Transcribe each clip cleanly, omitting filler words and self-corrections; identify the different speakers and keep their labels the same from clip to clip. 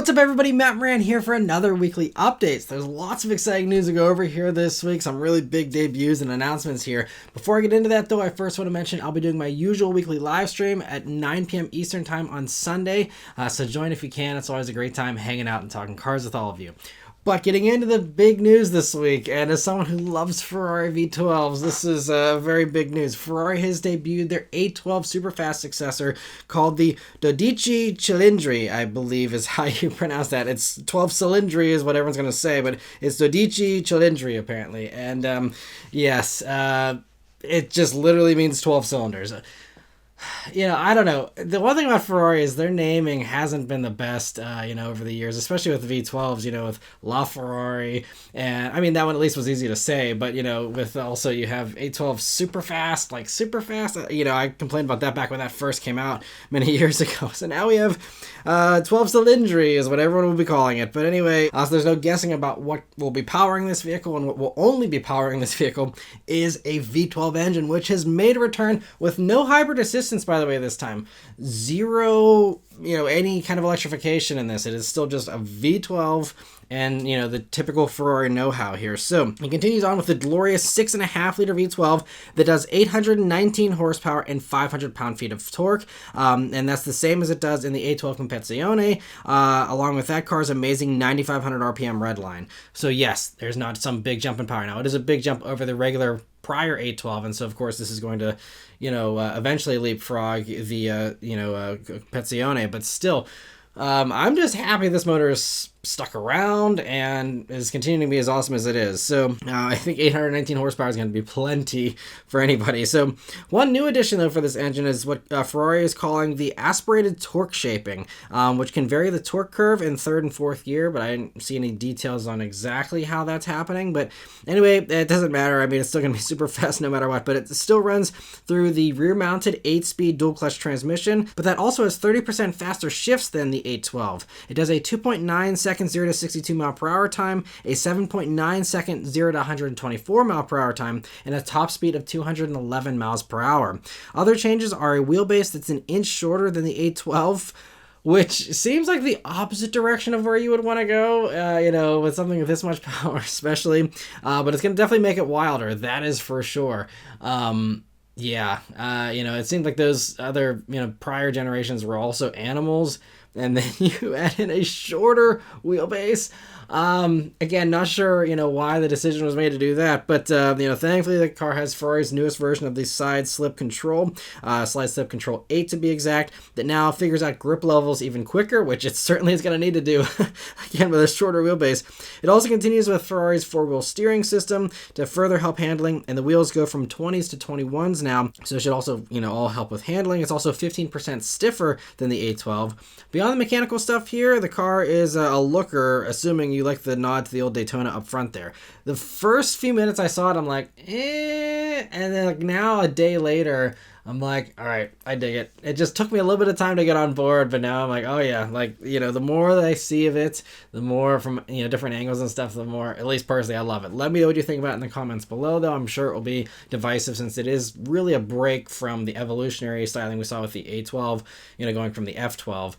Speaker 1: What's up everybody, Matt Maran here for another weekly update. There's lots of exciting news to go over here this week, some really big debuts and announcements here. Before I get into that though, I first want to mention I'll be doing my usual weekly live stream at 9 p.m. Eastern time on Sunday, so join if you can. It's always a great time hanging out and talking cars with all of you. But getting into the big news this week, and as someone who loves Ferrari V12s, this is very big news. Ferrari has debuted their 812 superfast successor called the 12Cilindri, I believe is how you pronounce that. It's 12Cilindri is what everyone's going to say, but it's 12Cilindri apparently. And yes, it just literally means 12 cylinders. You know, I don't know. The one thing about Ferrari is their naming hasn't been the best, over the years, especially with the V12s, with La Ferrari. And I mean, that one at least was easy to say, but, with also you have 812 Superfast, like Superfast. I complained about that back when that first came out many years ago. So now we have 12Cilindri is what everyone will be calling it. But anyway, so there's no guessing about what will be powering this vehicle, and what will only be powering this vehicle is a V12 engine, which has made a return with no hybrid assistance, by the way, this time. Zero, any kind of electrification in this. It is still just a V12 and, the typical Ferrari know-how here. So it continues on with the glorious 6.5 liter V12 that does 819 horsepower and 500 pound-feet of torque. And that's the same as it does in the 812 Competizione, along with that car's amazing 9,500 RPM redline. So yes, there's not some big jump in power. Now, it is a big jump over the regular prior 812, and so of course this is going to eventually leapfrog the Competizione, but still I'm just happy this motor is stuck around and is continuing to be as awesome as it is. So I think 819 horsepower is going to be plenty for anybody. So one new addition though for this engine is what Ferrari is calling the aspirated torque shaping, which can vary the torque curve in third and fourth gear, but I didn't see any details on exactly how that's happening. But anyway, it doesn't matter. I mean, it's still going to be super fast no matter what, but it still runs through the rear-mounted 8-speed dual-clutch transmission, but that also has 30% faster shifts than the 812. It does a 2.9 second 0 to 62 mile per hour time, a 7.9 second 0 to 124 mile per hour time, and a top speed of 211 miles per hour. Other changes are a wheelbase that's an inch shorter than the 812, which seems like the opposite direction of where you would want to go, with something with this much power especially, but it's going to definitely make it wilder, that is for sure. It seemed like those other, prior generations were also animals, and then you add in a shorter wheelbase. Again, not sure, why the decision was made to do that, but, thankfully the car has Ferrari's newest version of the slide slip control 8 to be exact, that now figures out grip levels even quicker, which it certainly is going to need to do, again, with a shorter wheelbase. It also continues with Ferrari's four-wheel steering system to further help handling, and the wheels go from 20s to 21s now, so it should also, all help with handling. It's also 15% stiffer than the 812. Beyond the mechanical stuff here, the car is a looker, assuming you like the nod to the old Daytona up front there. The first few minutes I saw it, I'm like, and then now a day later, I'm like, all right, I dig it. It just took me a little bit of time to get on board, but now I'm like, oh yeah, the more that I see of it, the more from, different angles and stuff, the more, at least personally, I love it. Let me know what you think about it in the comments below, though. I'm sure it will be divisive since it is really a break from the evolutionary styling we saw with the A12, going from the F12.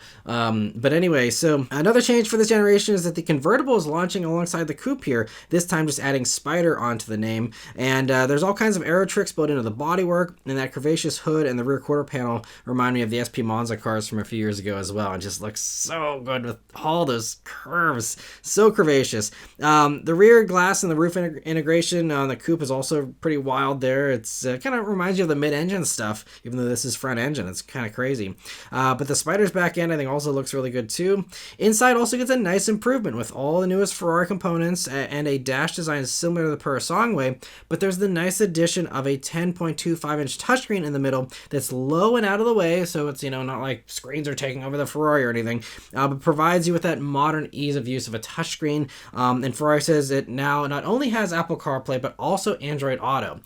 Speaker 1: But anyway, so another change for this generation is that the convertible is launching alongside the coupe here, this time just adding Spider onto the name. And there's all kinds of aero tricks built into the bodywork, and that curvaceous hood and the rear quarter panel remind me of the SP Monza cars from a few years ago as well, and just looks so good with all those curves, so curvaceous. The rear glass and the roof integration on the coupe is also pretty wild there. It's kind of reminds you of the mid-engine stuff, even though this is front engine. It's kind of crazy. But the Spider's back end I think also looks really good too. Inside also gets a nice improvement with all the newest Ferrari components and a dash design similar to the Purosangue, but there's the nice addition of a 10.25-inch touchscreen in the middle that's low and out of the way, so it's, not like screens are taking over the Ferrari or anything, but provides you with that modern ease of use of a touchscreen. And Ferrari says it now not only has Apple CarPlay, but also Android Auto,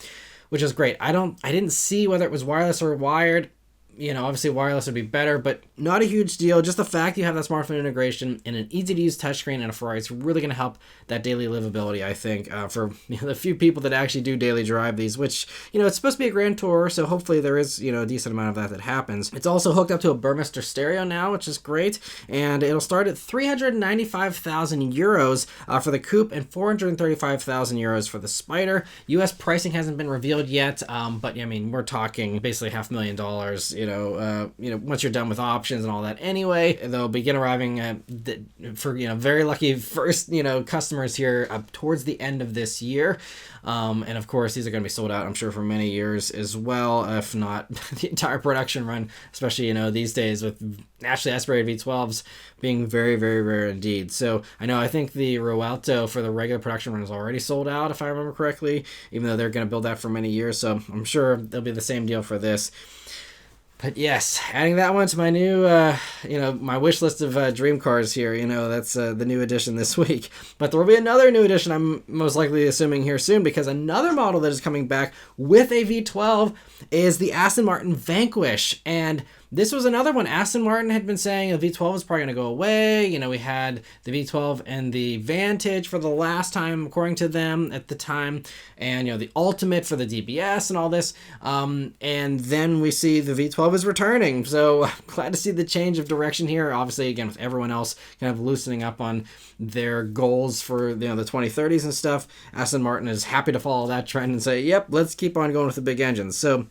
Speaker 1: which is great. I didn't see whether it was wireless or wired. obviously wireless would be better, but not a huge deal. Just the fact you have that smartphone integration and an easy-to-use touchscreen and a Ferrari, it's really going to help that daily livability, I think, for the few people that actually do daily drive these, which, it's supposed to be a grand tour, so hopefully there is, a decent amount of that happens. It's also hooked up to a Burmester stereo now, which is great, and it'll start at 395,000 euros for the Coupe and 435,000 euros for the Spider. US pricing hasn't been revealed yet, but we're talking basically $500,000, once you're done with options and all that. Anyway, they'll begin arriving for, very lucky first, customers here towards the end of this year. And of course, these are going to be sold out, I'm sure, for many years as well, if not the entire production run, especially, these days with naturally aspirated V12s being very, very rare indeed. So I think the Rialto for the regular production run is already sold out, if I remember correctly, even though they're going to build that for many years. So I'm sure there'll be the same deal for this. But yes, adding that one to my new, my wish list of dream cars here, that's the new edition this week. But there will be another new edition, I'm most likely assuming here soon, because another model that is coming back with a V12 is the Aston Martin Vanquish. And this was another one. Aston Martin had been saying the V12 is probably going to go away. We had the V12 and the Vantage for the last time, according to them at the time. And, the Ultimate for the DBS and all this. And then we see the V12 is returning. So glad to see the change of direction here. Obviously, again, with everyone else kind of loosening up on their goals for, the 2030s and stuff. Aston Martin is happy to follow that trend and say, yep, let's keep on going with the big engines. So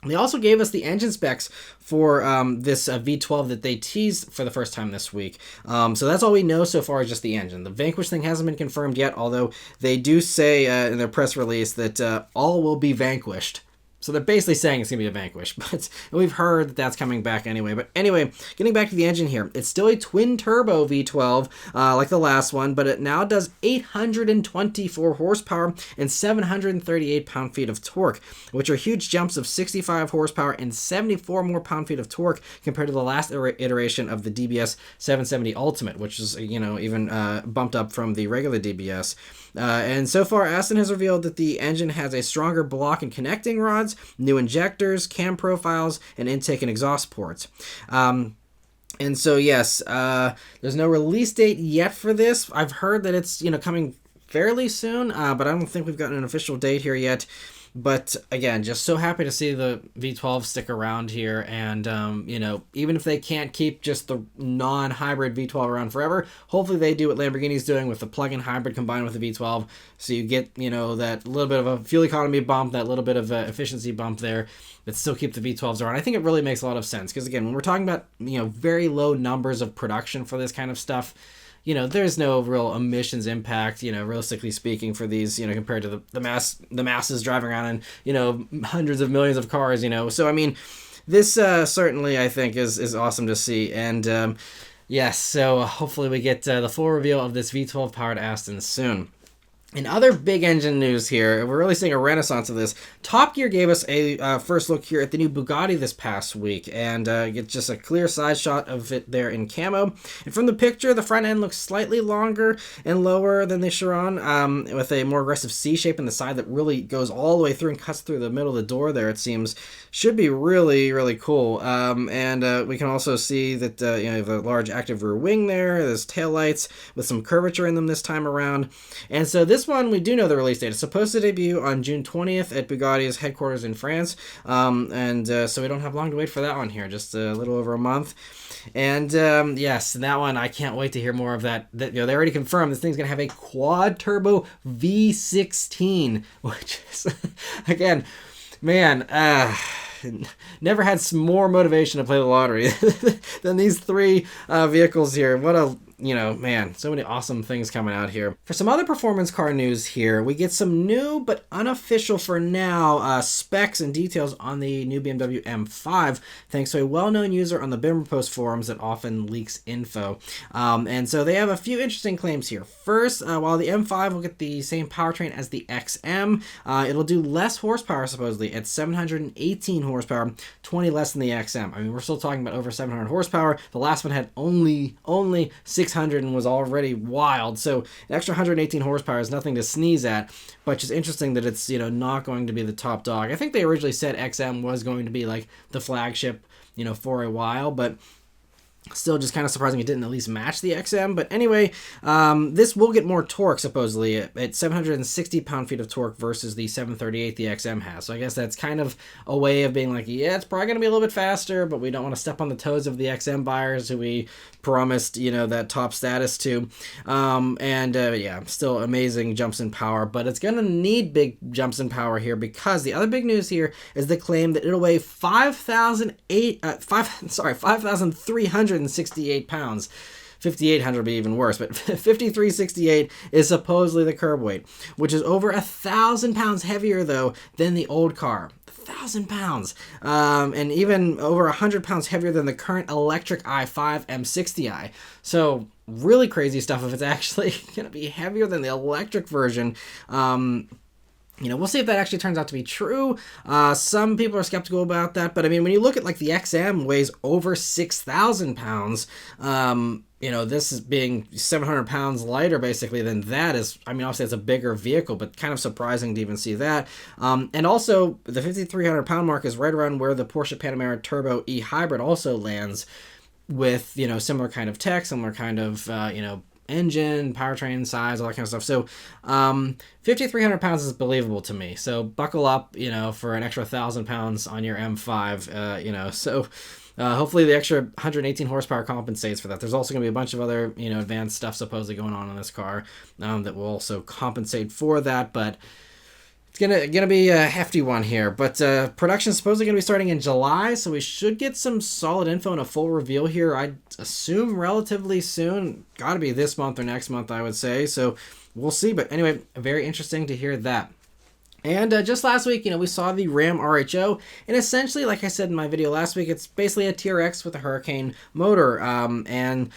Speaker 1: they also gave us the engine specs for this V12 that they teased for the first time this week. So that's all we know so far is just the engine. The Vanquish thing hasn't been confirmed yet, although they do say in their press release that all will be vanquished. So they're basically saying it's going to be a Vanquish, but we've heard that that's coming back anyway. But anyway, getting back to the engine here, it's still a twin-turbo V12 like the last one, but it now does 824 horsepower and 738 pound-feet of torque, which are huge jumps of 65 horsepower and 74 more pound-feet of torque compared to the last iteration of the DBS 770 Ultimate, which is, even bumped up from the regular DBS. And so far, Aston has revealed that the engine has a stronger block and connecting rods, new injectors, cam profiles, and intake and exhaust ports. And so, yes, there's no release date yet for this. I've heard that it's, coming fairly soon, but I don't think we've gotten an official date here yet. But again, just so happy to see the V12 stick around here. And, even if they can't keep just the non-hybrid V12 around forever, hopefully they do what Lamborghini's doing with the plug-in hybrid combined with the V12. So you get, that little bit of a fuel economy bump, that little bit of efficiency bump there, but still keep the V12s around. I think it really makes a lot of sense. Because again, when we're talking about, very low numbers of production for this kind of stuff, there's no real emissions impact, realistically speaking, for these, compared to the masses driving around in, hundreds of millions of cars, So, this certainly, I think, is awesome to see. And, yes, so hopefully we get the full reveal of this V12-powered Aston soon. In other big engine news here, we're really seeing a renaissance of this. Top Gear gave us a first look here at the new Bugatti this past week, and get just a clear side shot of it there in camo. And from the picture, the front end looks slightly longer and lower than the Chiron, with a more aggressive C shape in the side that really goes all the way through and cuts through the middle of the door there, it seems. Should be really, really cool. And we can also see that the large active rear wing there, there's taillights with some curvature in them this time around. And so this one, we do know the release date. It's supposed to debut on June 20th at Bugatti's headquarters in France. So we don't have long to wait for that one here, just a little over a month. And yes, that one, I can't wait to hear more of that. They already confirmed this thing's going to have a quad-turbo V16, which is, again, man, never had some more motivation to play the lottery than these three vehicles here. What a, man, so many awesome things coming out here. For some other performance car news here, we get some new but unofficial for now specs and details on the new BMW M5, thanks to a well-known user on the Bimmer Post forums that often leaks info. And so they have a few interesting claims here. First, while the M5 will get the same powertrain as the XM, it'll do less horsepower supposedly at 718 horsepower, 20 less than the XM. We're still talking about over 700 horsepower. The last one had only 600 and was already wild. So an extra 118 horsepower is nothing to sneeze at, but just interesting that it's, not going to be the top dog. I think they originally said XM was going to be like the flagship for a while, but still just kind of surprising it didn't at least match the XM. But anyway, this will get more torque, supposedly, at 760 pound-feet of torque versus the 738 the XM has. So I guess that's kind of a way of being like, yeah, it's probably going to be a little bit faster, but we don't want to step on the toes of the XM buyers who we promised, that top status to. Yeah, still amazing jumps in power, but it's going to need big jumps in power here, because the other big news here is the claim that it'll weigh 5,368 pounds. 5,800 would be even worse, but 5,368 is supposedly the curb weight, which is over 1,000 pounds heavier, though, than the old car. 1,000 pounds, and even over 100 pounds heavier than the current electric i5 M60i. So really crazy stuff if it's actually going to be heavier than the electric version. We'll see if that actually turns out to be true. Some people are skeptical about that, but I mean, when you look at like the XM weighs over 6,000 pounds, this is being 700 pounds lighter basically than that is, obviously it's a bigger vehicle, but kind of surprising to even see that. And also the 5,300 pound mark is right around where the Porsche Panamera Turbo E Hybrid also lands with, similar kind of tech, similar kind of, engine, powertrain size, all that kind of stuff. So 5,300 pounds is believable to me. So buckle up, for an extra 1,000 pounds on your M5, so hopefully the extra 118 horsepower compensates for that. There's also going to be a bunch of other, advanced stuff supposedly going on in this car that will also compensate for that, but it's gonna be a hefty one here. But production is supposedly going to be starting in July, so we should get some solid info and a full reveal here, I'd assume relatively soon. Got to be this month or next month, I would say, so we'll see. But anyway, very interesting to hear that. And just last week, we saw the Ram RHO, and essentially, like I said in my video last week, it's basically a TRX with a Hurricane motor. And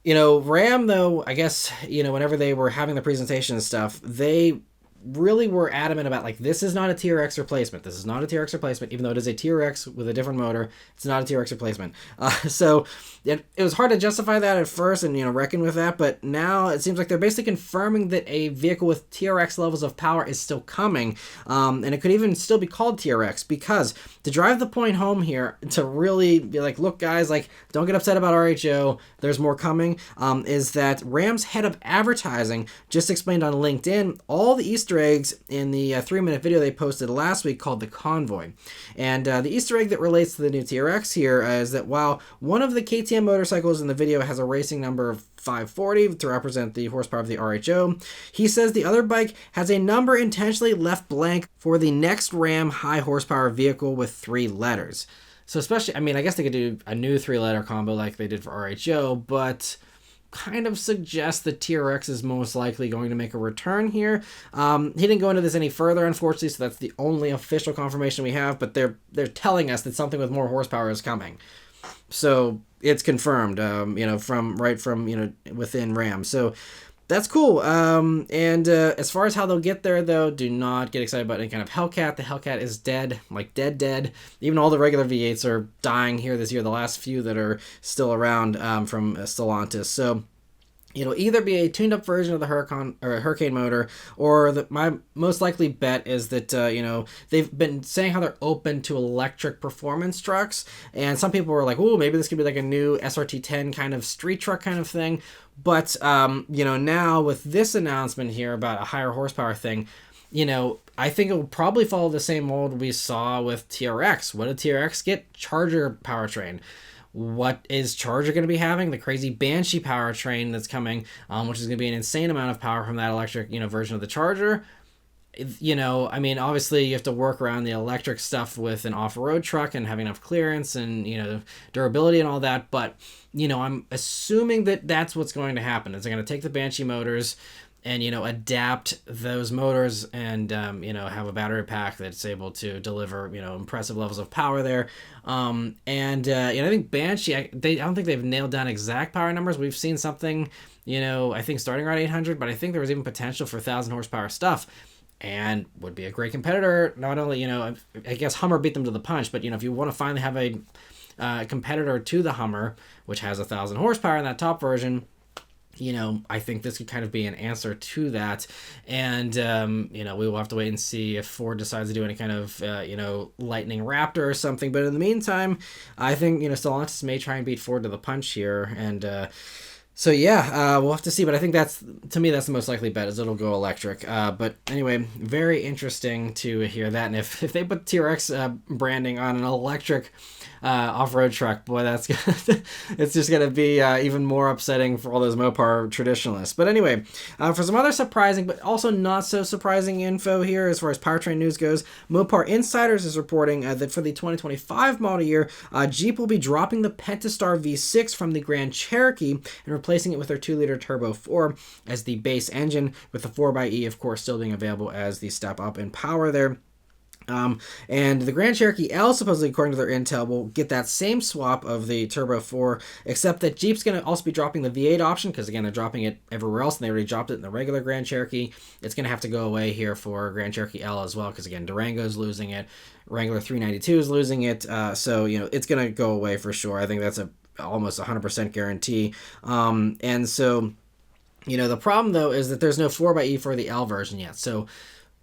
Speaker 1: Ram, though, I guess, whenever they were having the presentation and stuff, they really were adamant about, like, this is not a TRX replacement. This is not a TRX replacement, even though it is a TRX with a different motor. It's not a TRX replacement. So it was hard to justify that at first and, reckon with that, but now it seems like they're basically confirming that a vehicle with TRX levels of power is still coming, and it could even still be called TRX, because to drive the point home here, to really be like, look, guys, like, don't get upset about RHO, there's more coming, is that Ram's head of advertising just explained on LinkedIn all the Easter eggs in the 3-minute video they posted last week called The Convoy. And the Easter egg that relates to the new TRX here is that while one of the KTM motorcycles in the video has a racing number of 540 to represent the horsepower of the RHO, he says the other bike has a number intentionally left blank for the next Ram high horsepower vehicle with 3 letters. So especially, I guess they could do a new 3-letter combo like they did for RHO, but kind of suggests the TRX is most likely going to make a return here. He didn't go into this any further, unfortunately, so that's the only official confirmation we have, but they're telling us that something with more horsepower is coming. So it's confirmed, from within Ram. So that's cool. As far as how they'll get there, though, do not get excited about any kind of Hellcat. The Hellcat is dead, like dead. Even all the regular V8s are dying here this year, the last few that are still around from Stellantis. So it'll either be a tuned-up version of the Hurricane motor, or my most likely bet is that, they've been saying how they're open to electric performance trucks, and some people were like, oh, maybe this could be like a new SRT10 kind of street truck kind of thing. But, now with this announcement here about a higher horsepower thing, I think it will probably follow the same mold we saw with TRX. What did TRX get? Charger powertrain. What is Charger going to be having? The crazy Banshee powertrain that's coming, which is going to be an insane amount of power from that electric, version of the Charger. Obviously you have to work around the electric stuff with an off-road truck and having enough clearance and, durability and all that. But, I'm assuming that that's what's going to happen. Is they're going to take the Banshee motors and, adapt those motors and, have a battery pack that's able to deliver, impressive levels of power there. I think Banshee, I don't think they've nailed down exact power numbers. We've seen something, I think starting around 800, but I think there was even potential for 1,000 horsepower stuff. And would be a great competitor. Not only, I guess Hummer beat them to the punch, but, if you want to finally have a competitor to the Hummer, which has 1,000 horsepower in that top version, I think this could kind of be an answer to that. And, we will have to wait and see if Ford decides to do any kind of, Lightning Raptor or something. But in the meantime, I think, Stellantis may try and beat Ford to the punch here. And, so yeah, we'll have to see, but I think to me, that's the most likely bet, is it'll go electric. But anyway, very interesting to hear that. And if they put TRX branding on an electric off-road truck, boy, it's just gonna be even more upsetting for all those Mopar traditionalists. But anyway, for some other surprising but also not so surprising info here as far as powertrain news goes, Mopar Insiders is reporting that for the 2025 model year, Jeep will be dropping the Pentastar V6 from the Grand Cherokee and replacing it with their 2-liter Turbo 4 as the base engine, with the 4xe, of course, still being available as the step up in power there. And the Grand Cherokee L, supposedly according to their intel, will get that same swap of the Turbo 4, except that Jeep's going to also be dropping the V8 option, because again, they're dropping it everywhere else, and they already dropped it in the regular Grand Cherokee. It's going to have to go away here for Grand Cherokee L as well, because again, Durango's losing it, Wrangler 392 is losing it, so it's going to go away for sure. I think that's almost 100% guarantee. And so, the problem though is that there's no 4xe for the L version yet, so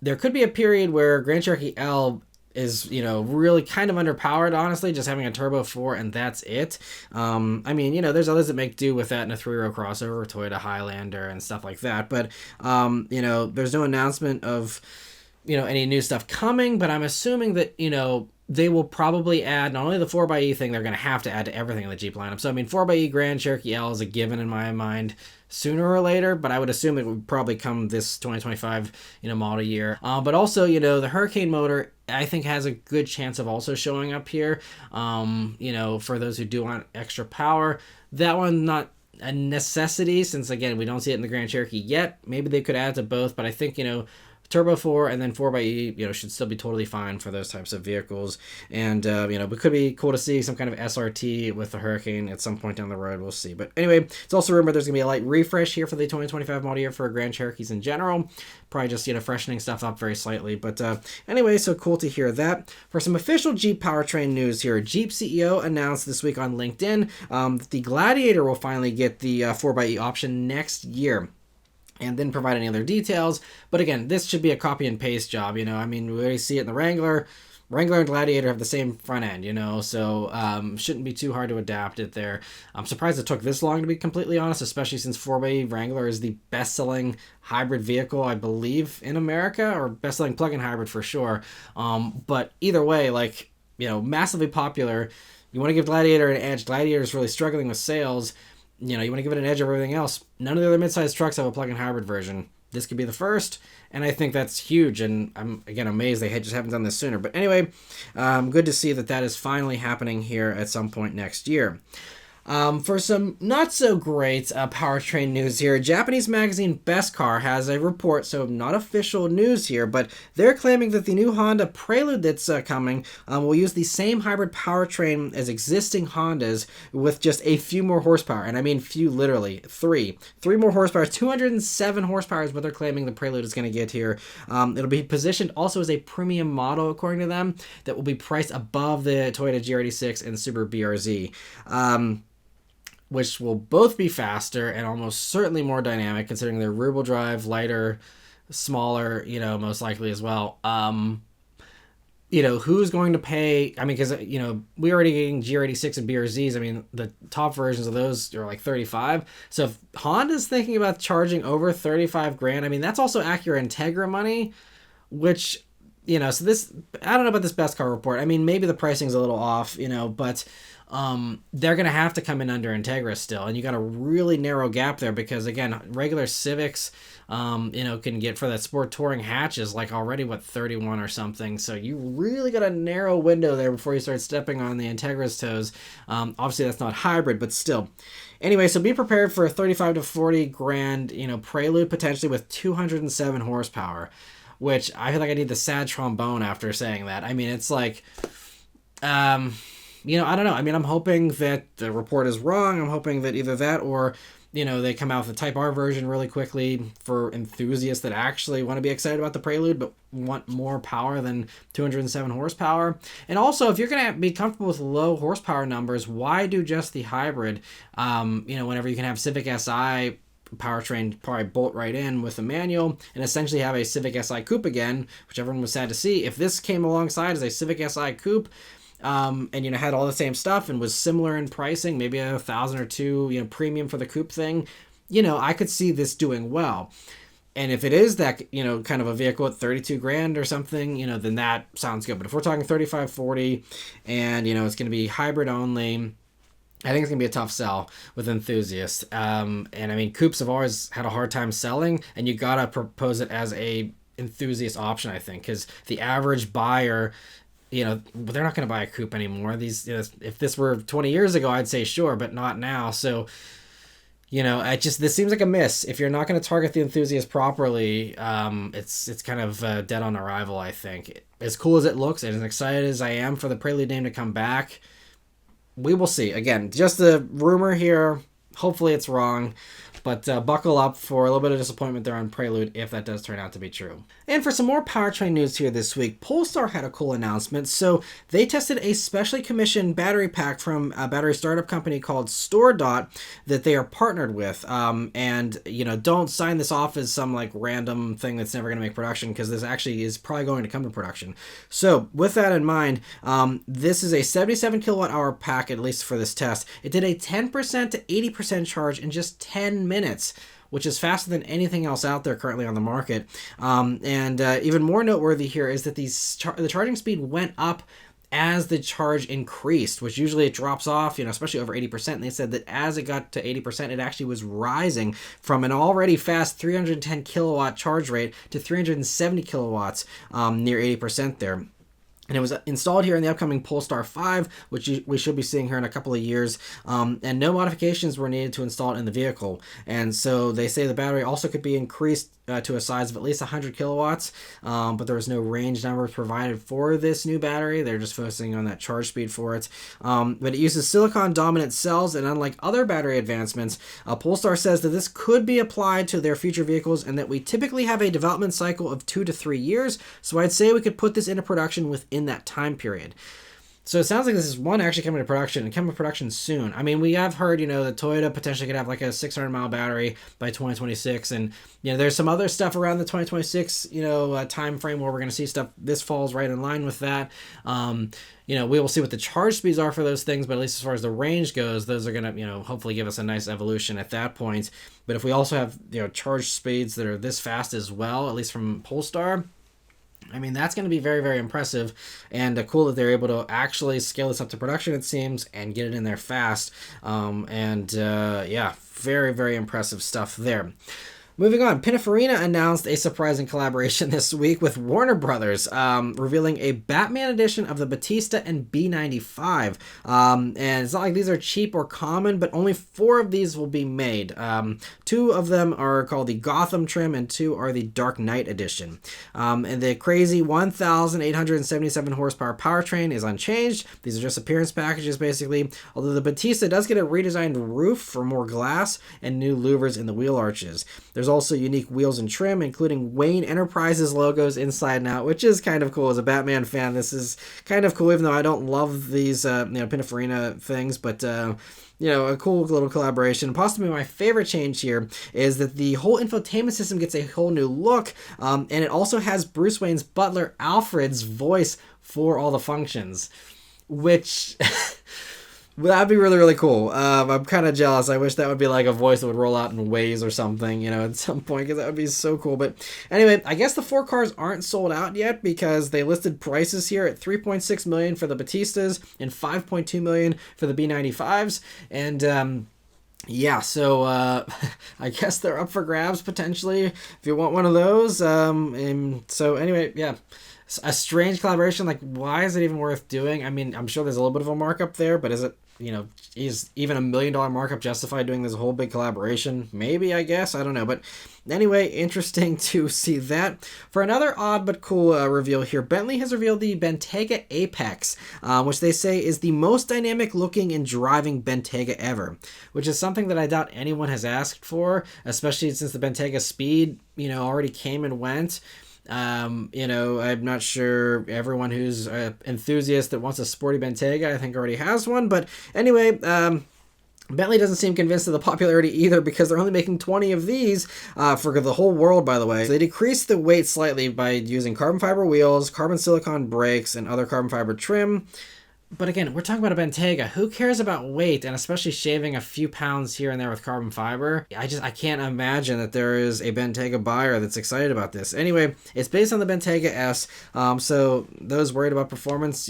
Speaker 1: there could be a period where Grand Cherokee L is, really kind of underpowered, honestly, just having a Turbo 4 and that's it. There's others that make do with that in a 3-row crossover, Toyota Highlander and stuff like that. But, there's no announcement of, any new stuff coming, but I'm assuming that, they will probably add not only the 4xe thing, they're going to have to add to everything in the Jeep lineup. So, 4xe Grand Cherokee L is a given in my mind sooner or later, but I would assume it would probably come this 2025, model year. But also, the Hurricane motor, I think, has a good chance of also showing up here, for those who do want extra power. That one, not a necessity, since, again, we don't see it in the Grand Cherokee yet. Maybe they could add to both, but I think, Turbo 4 and then 4xe, should still be totally fine for those types of vehicles. And, it could be cool to see some kind of SRT with the Hurricane at some point down the road. We'll see. But anyway, it's also rumored there's going to be a light refresh here for the 2025 model year for Grand Cherokees in general. Probably just, freshening stuff up very slightly. But anyway, so cool to hear that. For some official Jeep powertrain news here, Jeep CEO announced this week on LinkedIn that the Gladiator will finally get the 4xe option next year, and didn't provide any other details. But again, this should be a copy and paste job, we already see it in the Wrangler. Wrangler and Gladiator have the same front end, so shouldn't be too hard to adapt it there. I'm surprised it took this long, to be completely honest, especially since 4xe Wrangler is the best-selling hybrid vehicle, I believe, in America, or best-selling plug-in hybrid for sure. But either way, massively popular. You want to give Gladiator an edge. Gladiator is really struggling with sales. You want to give it an edge over everything else. None of the other midsize trucks have a plug-in hybrid version. This could be the first, and I think that's huge, and I'm, again, amazed they just haven't done this sooner. But anyway, good to see that is finally happening here at some point next year. For some not-so-great powertrain news here, Japanese magazine Best Car has a report, so not official news here, but they're claiming that the new Honda Prelude that's coming will use the same hybrid powertrain as existing Hondas with just a few more horsepower, and I mean few, literally, three more horsepower. 207 horsepower is what they're claiming the Prelude is going to get here. It'll be positioned also as a premium model, according to them, that will be priced above the Toyota GR86 and Subaru BRZ. Which will both be faster and almost certainly more dynamic, considering they're rear-wheel drive, lighter, smaller, most likely as well. Who's going to pay? Because, we're already getting GR86 and BRZs. The top versions of those are like 35. So if Honda's thinking about charging over 35 grand, that's also Acura Integra money, which, so this, I don't know about this Best Car report. Maybe the pricing's a little off, but they're going to have to come in under Integra still, and you got a really narrow gap there, because again, regular Civics, can get, for that sport touring hatches, like already 31 or something, so you really got a narrow window there before you start stepping on the Integra's toes. Obviously that's not hybrid, but still. Anyway, so be prepared for a 35 to 40 grand, Prelude, potentially with 207 horsepower, which I feel like I need the sad trombone after saying that. it's like, I don't know. I'm hoping that the report is wrong. I'm hoping that either that or, they come out with a Type R version really quickly for enthusiasts that actually want to be excited about the Prelude but want more power than 207 horsepower. And also, if you're going to be comfortable with low horsepower numbers, why do just the hybrid, whenever you can have Civic Si powertrain probably bolt right in with a manual and essentially have a Civic Si Coupe again, which everyone was sad to see. If this came alongside as a Civic Si Coupe, and had all the same stuff and was similar in pricing, maybe $1,000 or $2,000 premium for the coupe thing, I could see this doing well. And if it is that kind of a vehicle at 32 grand or something, then that sounds good. But if we're talking 35, 40, and it's going to be hybrid only, I think it's going to be a tough sell with enthusiasts. And I mean, coupes have always had a hard time selling, and you got to propose it as a enthusiast option, I think, because the average buyer, they're not going to buy a coupe anymore. These, if this were 20 years ago, I'd say sure, but not now. So, this seems like a miss. If you're not going to target the enthusiast properly, it's kind of dead on arrival, I think. As cool as it looks, and as excited as I am for the Prelude name to come back, we will see. Again, just a rumor here. Hopefully it's wrong. But buckle up for a little bit of disappointment there on Prelude if that does turn out to be true. And for some more powertrain news here this week, Polestar had a cool announcement. So they tested a specially commissioned battery pack from a battery startup company called StoreDot that they are partnered with. Don't sign this off as some random thing that's never going to make production, because this actually is probably going to come to production. So with that in mind, this is a 77 kilowatt hour pack, at least for this test. It did a 10% to 80% charge in just 10 minutes, which is faster than anything else out there currently on the market. Even more noteworthy here is that the charging speed went up as the charge increased, which usually it drops off, especially over 80%. And they said that as it got to 80%, it actually was rising from an already fast 310 kilowatt charge rate to 370 kilowatts near 80% there. And it was installed here in the upcoming Polestar 5, which we should be seeing here in a couple of years. And no modifications were needed to install it in the vehicle. And so they say the battery also could be increased to a size of at least 100 kilowatts. But there was no range numbers provided for this new battery. They're just focusing on that charge speed for it. But it uses silicon-dominant cells, and unlike other battery advancements, Polestar says that this could be applied to their future vehicles and that we typically have a development cycle of 2 to 3 years. So I'd say we could put this into production within that time period. So it sounds like this is one actually coming to production and coming to production soon. I mean, we have heard, that Toyota potentially could have a 600 mile battery by 2026. And, there's some other stuff around the 2026, time frame where we're going to see stuff. This falls right in line with that. We will see what the charge speeds are for those things, but at least as far as the range goes, those are going to, hopefully give us a nice evolution at that point. But if we also have, charge speeds that are this fast as well, at least from Polestar, I mean, that's going to be very, very impressive, and cool that they're able to actually scale this up to production, it seems, and get it in there fast. Very, very impressive stuff there. Moving on, Pininfarina announced a surprising collaboration this week with Warner Brothers, revealing a Batman edition of the Battista and B95. And it's not like these are cheap or common, but only 4 of these will be made. 2 of them are called the Gotham trim, and 2 are the Dark Knight edition. And the crazy 1,877 horsepower powertrain is unchanged. These are just appearance packages, basically. Although the Battista does get a redesigned roof for more glass and new louvers in the wheel arches. There's also unique wheels and trim, including Wayne Enterprises logos inside and out, which is kind of cool. As a Batman fan, this is kind of cool, even though I don't love these, Pininfarina things, but, a cool little collaboration. Possibly my favorite change here is that the whole infotainment system gets a whole new look, and it also has Bruce Wayne's butler, Alfred's voice for all the functions, which... That'd be really, really cool. I'm kind of jealous. I wish that would be a voice that would roll out in Waze or something, at some point, because that would be so cool. But anyway, I guess the 4 cars aren't sold out yet because they listed prices here at $3.6 million for the Battistas and $5.2 million for the B95s. And, so I guess they're up for grabs potentially if you want one of those. So anyway, yeah. A strange collaboration. Why is it even worth doing? I mean, I'm sure there's a little bit of a markup there, but is it, is even $1 million markup justified doing this whole big collaboration? Maybe, I guess. I don't know. But anyway, interesting to see that. For another odd but cool reveal here, Bentley has revealed the Bentayga Apex, which they say is the most dynamic looking and driving Bentayga ever, which is something that I doubt anyone has asked for, especially since the Bentayga Speed, already came and went. I'm not sure everyone who's an enthusiast that wants a sporty Bentayga, I think already has one, but anyway, Bentley doesn't seem convinced of the popularity either, because they're only making 20 of these for the whole world, by the way. So they decreased the weight slightly by using carbon fiber wheels, carbon silicon brakes, and other carbon fiber trim. But again, we're talking about a Bentayga. Who cares about weight, and especially shaving a few pounds here and there with carbon fiber? I can't imagine that there is a Bentayga buyer that's excited about this. Anyway, it's based on the Bentayga S, so those worried about performance,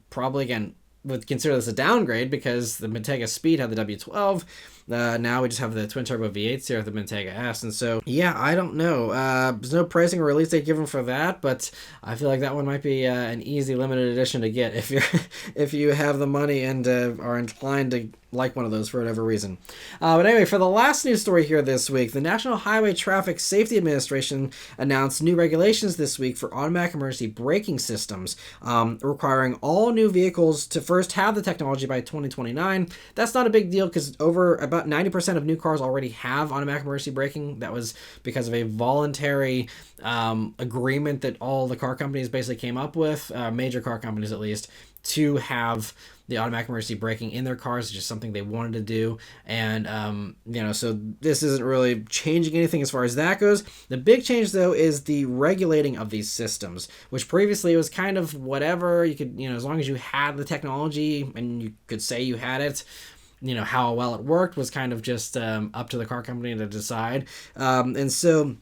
Speaker 1: probably, again, would consider this a downgrade, because the Bentayga Speed had the W12. Now we just have the twin turbo V8s here with the Bentayga S, and so yeah, I don't know. There's no pricing or release date given for that, but I feel like that one might be an easy limited edition to get if you have the money and are inclined to like one of those for whatever reason. But anyway, for the last news story here this week, the National Highway Traffic Safety Administration announced new regulations this week for automatic emergency braking systems, requiring all new vehicles to first have the technology by 2029. That's not a big deal, because over about 90% of new cars already have automatic emergency braking. That was because of a voluntary agreement that all the car companies basically came up with, major car companies at least, to have the automatic emergency braking in their cars. It's just something they wanted to do. And, so this isn't really changing anything as far as that goes. The big change, though, is the regulating of these systems, which previously was kind of whatever. You could, as long as you had the technology and you could say you had it, how well it worked was kind of just up to the car company to decide. And so,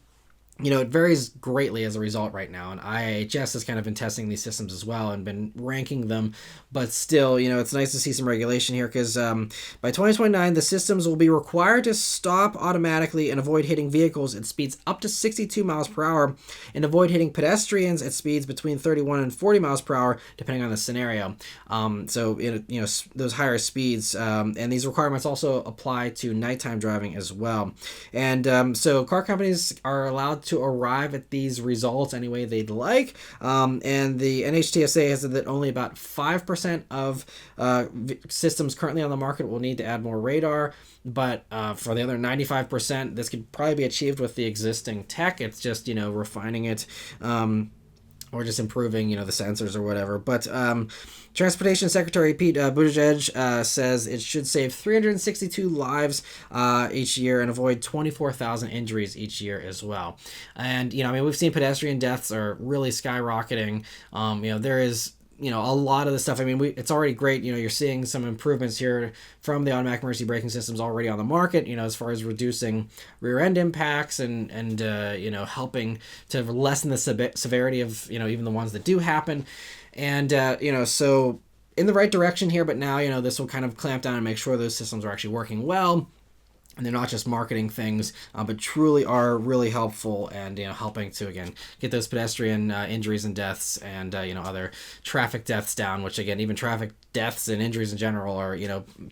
Speaker 1: it varies greatly as a result right now, and IHS has kind of been testing these systems as well and been ranking them, but still, it's nice to see some regulation here, because by 2029, the systems will be required to stop automatically and avoid hitting vehicles at speeds up to 62 miles per hour, and avoid hitting pedestrians at speeds between 31 and 40 miles per hour, depending on the scenario. Those higher speeds, and these requirements also apply to nighttime driving as well. And so car companies are allowed to arrive at these results any way they'd like, and the NHTSA has said that only about 5% of systems currently on the market will need to add more radar, but for the other 95%, this could probably be achieved with the existing tech. It's just refining it, or just improving the sensors or whatever. But Transportation Secretary Pete Buttigieg says it should save 362 lives each year and avoid 24,000 injuries each year as well. And we've seen pedestrian deaths are really skyrocketing. There is a lot of the stuff. It's already great. You're seeing some improvements here from the automatic emergency braking systems already on the market, as far as reducing rear end impacts and helping to lessen the severity of, even the ones that do happen. And, so in the right direction here, but now, this will kind of clamp down and make sure those systems are actually working well. And they're not just marketing things, but truly are really helpful and helping to, again, get those pedestrian injuries and deaths and other traffic deaths down. Which, again, even traffic deaths and injuries in general are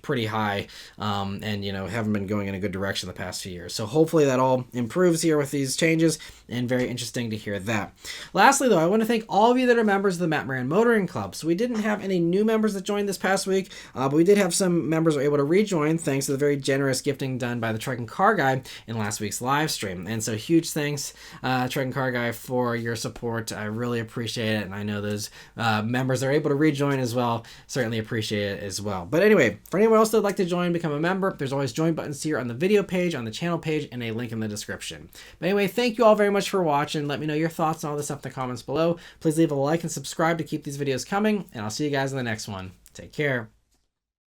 Speaker 1: pretty high, and haven't been going in a good direction the past few years. So hopefully that all improves here with these changes, and very interesting to hear that. Lastly, though, I want to thank all of you that are members of the Matt Maran Motoring Club. So we didn't have any new members that joined this past week, but we did have some members who were able to rejoin thanks to the very generous gifting done by the Truck and Car Guy in last week's live stream. And so huge thanks, Truck and Car Guy, for your support. I really appreciate it, and I know those members that are able to rejoin as well certainly appreciate it as well. But anyway, for anyone else that would like to join, become a member, there's always join buttons here on the video page, on the channel page, and a link in the description. But anyway, thank you all very much for watching. Let me know your thoughts on all this stuff in the comments below. Please leave a like and subscribe to keep these videos coming, and I'll see you guys in the next one. Take care.